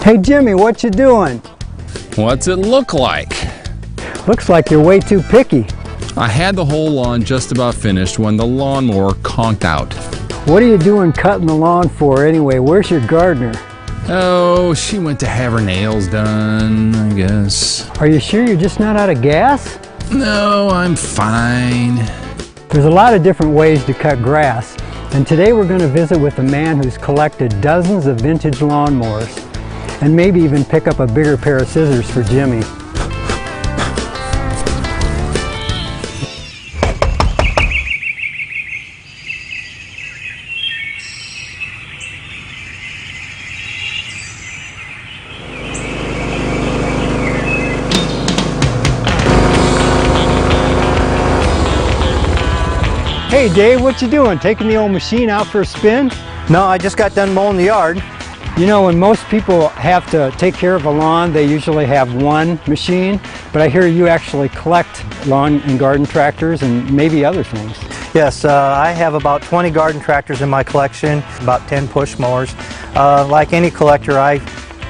Hey Jimmy, what you doing? What's it look like? Looks like you're way too picky. I had the whole lawn just about finished when the lawnmower conked out. What are you doing cutting the lawn for anyway? Where's your gardener? Oh, she went to have her nails done, I guess. Are you sure you're just not out of gas? No, I'm fine. There's a lot of different ways to cut grass, and today we're going to visit with a man who's collected dozens of vintage lawnmowers, and maybe even pick up a bigger pair of scissors for Jimmy. Hey Dave, what you doing? Taking the old machine out for a spin? No, I just got done mowing the yard. You know, when most people have to take care of a lawn, they usually have one machine, but I hear you actually collect lawn and garden tractors and maybe other things. Yes, I have about 20 garden tractors in my collection, about 10 push mowers. Like any collector, I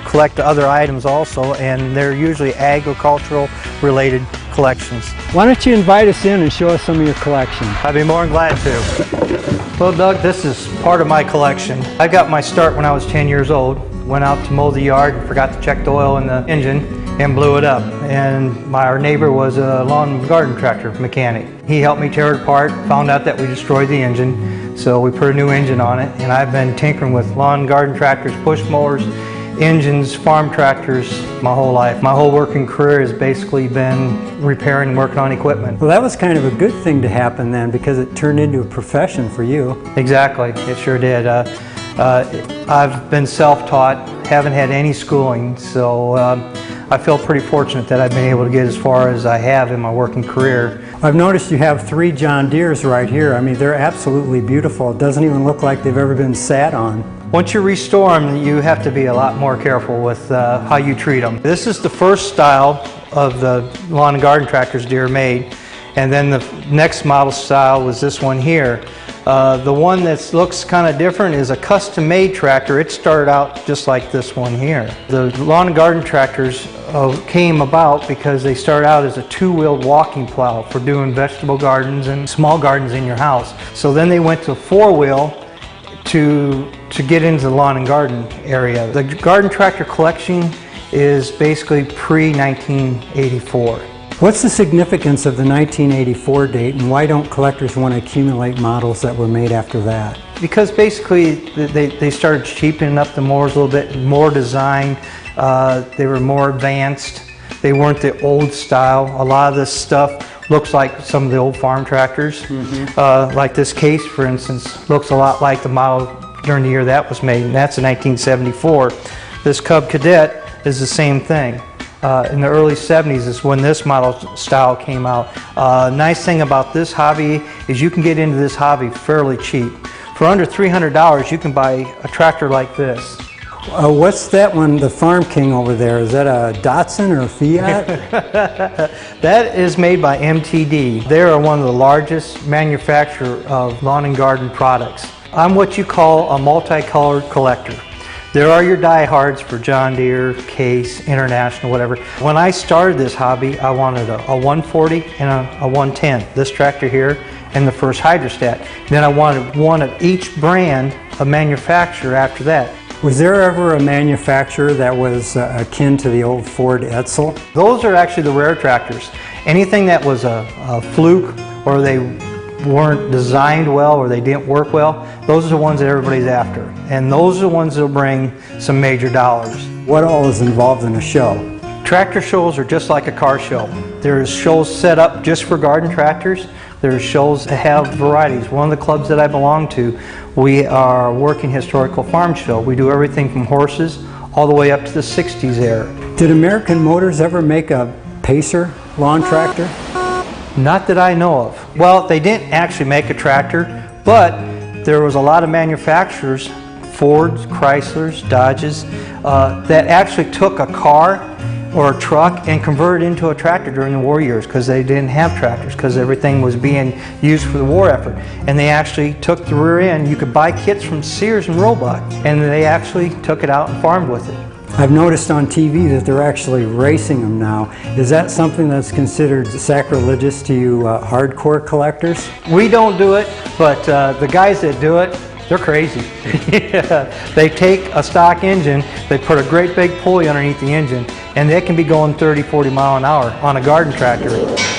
collect other items also, and they're usually agricultural related collections. Why don't you invite us in and show us some of your collection? I'd be more than glad to. Well, Doug, this is part of my collection. I got my start when I was 10 years old. Went out to mow the yard, forgot to check the oil in the engine, and blew it up. And our neighbor was a lawn and garden tractor mechanic. He helped me tear it apart, found out that we destroyed the engine, so we put a new engine on it. And I've been tinkering with lawn and garden tractors, push mowers, engines, farm tractors my whole life. My whole working career has basically been repairing and working on equipment. Well, that was kind of a good thing to happen then, because it turned into a profession for you. Exactly, it sure did. I've been self-taught, haven't had any schooling, so I feel pretty fortunate that I've been able to get as far as I have in my working career. I've noticed you have 3 John Deeres right here. I mean, they're absolutely beautiful. It doesn't even look like they've ever been sat on. Once you restore them, you have to be a lot more careful with how you treat them. This is the first style of the lawn and garden tractors Deere made, and then the next model style was this one here. The one that looks kind of different is a custom-made tractor. It started out just like this one here. The lawn and garden tractors came about because they started out as a 2-wheeled walking plow for doing vegetable gardens and small gardens in your house. So then they went to a 4-wheel to get into the lawn and garden area. The garden tractor collection is basically pre-1984. What's the significance of the 1984 date, and why don't collectors want to accumulate models that were made after that? Because basically they started cheapening up the mowers a little bit, more design, they were more advanced, they weren't the old style. A lot of this stuff looks like some of the old farm tractors. Like this case, for instance, looks a lot like the model during the year that was made, and that's in 1974. This Cub Cadet is the same thing. In the early 70s is when this model style came out. Nice thing about this hobby is you can get into this hobby fairly cheap. For under $300 you can buy a tractor like this. What's that one, the Farm King over there? Is that a Datsun or a Fiat? That is made by MTD. They are one of the largest manufacturer of lawn and garden products. I'm what you call a multicolored collector. There are your diehards for John Deere, Case, International, whatever. When I started this hobby, I wanted a 140 and a 110. This tractor here and the first hydrostat. Then I wanted one of each brand of manufacturer after that. Was there ever a manufacturer that was akin to the old Ford Edsel? Those are actually the rare tractors. Anything that was a fluke or they weren't designed well or they didn't work well, those are the ones that everybody's after. And those are the ones that will bring some major dollars. What all is involved in a show? Tractor shows are just like a car show. There's shows set up just for garden tractors. There's shows that have varieties. One of the clubs that I belong to, we are a working historical farm show. We do everything from horses all the way up to the 60s era. Did American Motors ever make a Pacer lawn tractor? Not that I know of. Well, they didn't actually make a tractor, but there was a lot of manufacturers, Fords, Chryslers, Dodges, that actually took a car or a truck and converted it into a tractor during the war years because they didn't have tractors because everything was being used for the war effort. And they actually took the rear end. You could buy kits from Sears and Roebuck, and they actually took it out and farmed with it. I've noticed on TV that they're actually racing them now. Is that something that's considered sacrilegious to you hardcore collectors? We don't do it, but the guys that do it, they're crazy. They take a stock engine, they put a great big pulley underneath the engine, and they can be going 30, 40 mile an hour on a garden tractor.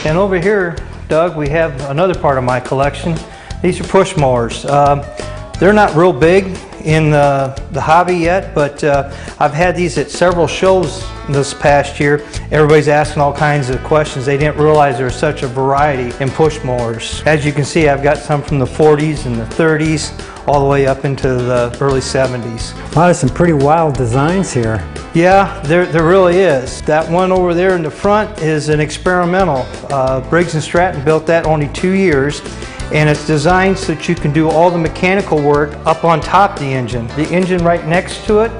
And over here, Doug, we have another part of my collection. These are push mowers. They're not real big in the hobby yet, but I've had these at several shows this past year. Everybody's asking all kinds of questions. They didn't realize there was such a variety in push mowers. As you can see, I've got some from the 40s and the 30s, all the way up into the early 70s. Wow, there's some pretty wild designs here. Yeah, there really is. That one over there in the front is an experimental. Briggs & Stratton built that only 2 years. And it's designed so that you can do all the mechanical work up on top of the engine. The engine right next to it,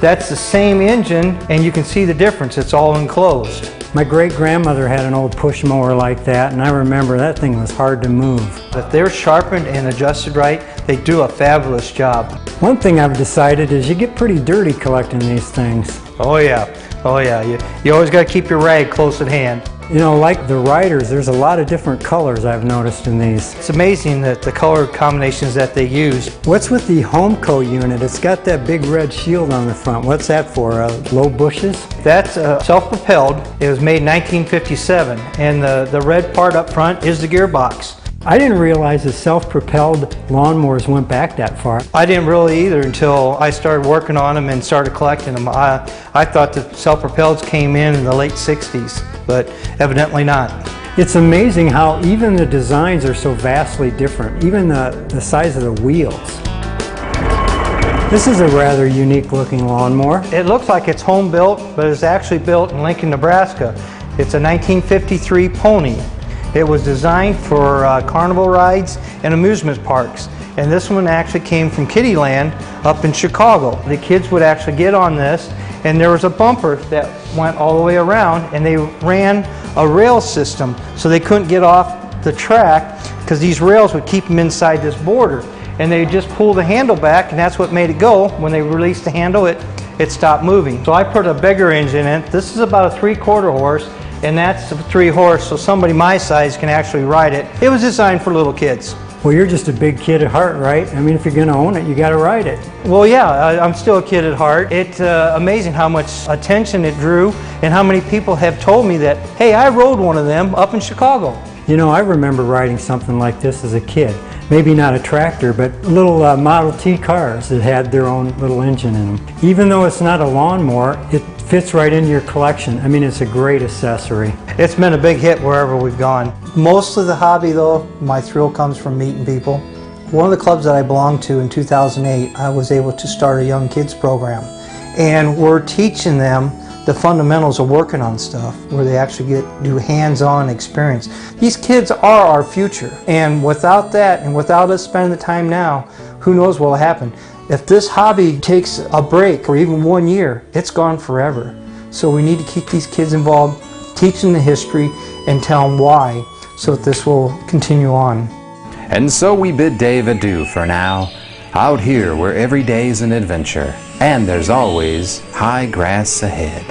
that's the same engine, and you can see the difference. It's all enclosed. My great-grandmother had an old push mower like that, and I remember that thing was hard to move. If they're sharpened and adjusted right, they do a fabulous job. One thing I've decided is you get pretty dirty collecting these things. Oh yeah, oh yeah. You always got to keep your rag close at hand. You know, like the riders, there's a lot of different colors I've noticed in these. It's amazing that the color combinations that they use. What's with the Homeco unit? It's got that big red shield on the front. What's that for, low bushes? That's self-propelled. It was made in 1957, and the red part up front is the gearbox. I didn't realize that self-propelled lawnmowers went back that far. I didn't really either until I started working on them and started collecting them. I thought the self-propelleds came in the late 60s, but evidently not. It's amazing how even the designs are so vastly different, even the size of the wheels. This is a rather unique looking lawnmower. It looks like it's home built, but it's actually built in Lincoln, Nebraska. It's a 1953 Pony. It was designed for carnival rides and amusement parks. And this one actually came from Kittyland up in Chicago. The kids would actually get on this, and there was a bumper that went all the way around, and they ran a rail system so they couldn't get off the track because these rails would keep them inside this border. And they just pull the handle back, and that's what made it go. When they released the handle, it stopped moving. So I put a bigger engine in. This is about a 3/4 horse. And that's a 3 horse, so somebody my size can actually ride it. It was designed for little kids. Well, you're just a big kid at heart, right? I mean, if you're going to own it, you got to ride it. Well, yeah, I'm still a kid at heart. It's amazing how much attention it drew and how many people have told me that, hey, I rode one of them up in Chicago. You know, I remember riding something like this as a kid. Maybe not a tractor, but little Model T cars that had their own little engine in them. Even though it's not a lawnmower, it fits right into your collection. I mean, it's a great accessory. It's been a big hit wherever we've gone. Most of the hobby, though, my thrill comes from meeting people. One of the clubs that I belonged to in 2008, I was able to start a young kids program. And we're teaching them the fundamentals of working on stuff, where they actually do hands-on experience. These kids are our future, and without that, and without us spending the time now, who knows what will happen. If this hobby takes a break for even 1 year, it's gone forever. So we need to keep these kids involved, teach them the history, and tell them why, so that this will continue on. And so we bid Dave adieu for now, out here where every day's an adventure, and there's always high grass ahead.